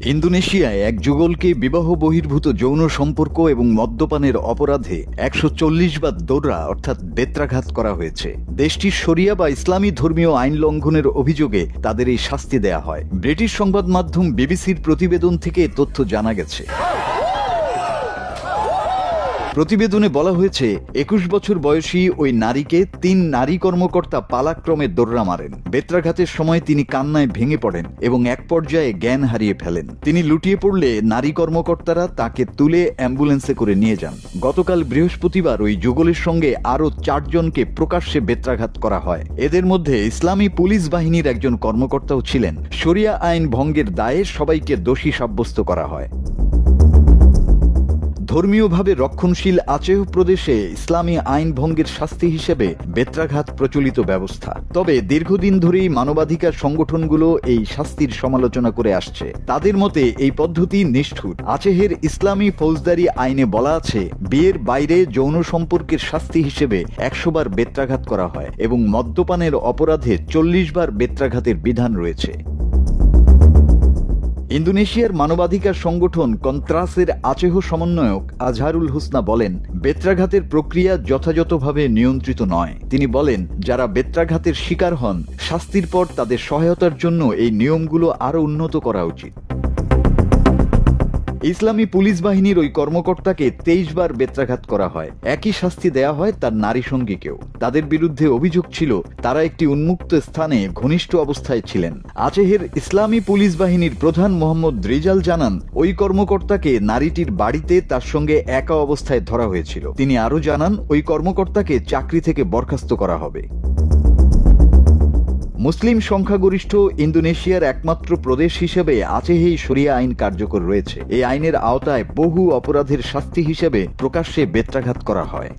ইন্দোনেশিয়ায় এক যুগলকে বিবাহ বহির্ভূত যৌন সম্পর্ক এবং মদ্যপানের অপরাধে ১৪০ বার দোররা অর্থাৎ বেত্রাঘাত করা হয়েছে। দেশটির শরিয়া বা ইসলামী ধর্মীয় আইন লঙ্ঘনের অভিযোগে তাদের এই শাস্তি দেয়া হয়। ব্রিটিশ সংবাদ মাধ্যম বিবিসির প্রতিবেদন থেকে তথ্য জানা গেছে। প্রতিবেদনে বলা হয়েছে ২১ বছর বয়সী ওই নারীকে ৩ নারী কর্মকর্তা পালাক্রমে দোররা মারেন। বেত্রাঘাতের সময় তিনি কান্নায় ভেঙে পড়েন এবং এক পর্যায়ে জ্ঞান হারিয়ে ফেলেন। তিনি লুটিয়ে পড়লে নারী কর্মকর্তারা তাকে তুলে অ্যাম্বুলেন্সে করে নিয়ে যান। গতকাল বৃহস্পতিবার ওই যুগলের সঙ্গে আরও ৪ জনকে প্রকাশ্যে বেত্রাঘাত করা হয়। এদের মধ্যে ইসলামী পুলিশ বাহিনীর একজন কর্মকর্তাও ছিলেন। শরিয়া আইন ভঙ্গের দায়ে সবাইকে দোষী সাব্যস্ত করা হয়। ধর্মীয়ভাবে রক্ষণশীল আচেহ প্রদেশে ইসলামী আইন ভঙ্গের শাস্তি হিসেবে বেত্রাঘাত প্রচলিত ব্যবস্থা। তবে দীর্ঘদিন ধরেই মানবাধিকার সংগঠনগুলো এই শাস্তির সমালোচনা করে আসছে। তাদের মতে এই পদ্ধতি নিষ্ঠুর। আচেহের ইসলামী ফৌজদারি আইনে বলা আছে, বিয়ের বাইরে যৌন সম্পর্কের শাস্তি হিসেবে ১০০ বার বেত্রাঘাত করা হয় এবং মদ্যপানের অপরাধে ৪০ বার বেত্রাঘাতের বিধান রয়েছে। ইন্দোনেশিয়ার মানবাধিকার সংগঠন কন্ত্রাসের আচেহ সমন্বয়ক আজহারুল হুসনা বলেন, বেত্রাঘাতের প্রক্রিয়া যথাযথভাবে নিয়ন্ত্রিত নয়। তিনি বলেন, যারা বেত্রাঘাতের শিকার হন, শাস্তির পর তাদের সহায়তার জন্য এই নিয়মগুলো আরও উন্নত করা উচিত। ইসলামী পুলিশ বাহিনীর ওই কর্মকর্তাকে ২৩ বার বেত্রাঘাত করা হয়। একই শাস্তি দেয়া হয় তার নারী সঙ্গীকেও। তাদের বিরুদ্ধে অভিযোগ ছিল তারা একটি উন্মুক্ত স্থানে ঘনিষ্ঠ অবস্থায় ছিলেন। আচেহের ইসলামী পুলিশ বাহিনীর প্রধান মোহাম্মদ রিজাল জানান, ওই কর্মকর্তাকে নারীটির বাড়িতে তার সঙ্গে একা অবস্থায় ধরা হয়েছিল। তিনি আরও জানান, ওই কর্মকর্তাকে চাকরি থেকে বরখাস্ত করা হবে। মুসলিম সংখ্যাগরিষ্ঠ ইন্দোনেশিয়ার একমাত্র প্রদেশ হিসেবে আচেহেই শরিয়া আইন কার্যকর রয়েছে। এই আইনের আওতায় বহু অপরাধের শাস্তি হিসেবে প্রকাশ্যে বেত্রাঘাত করা হয়।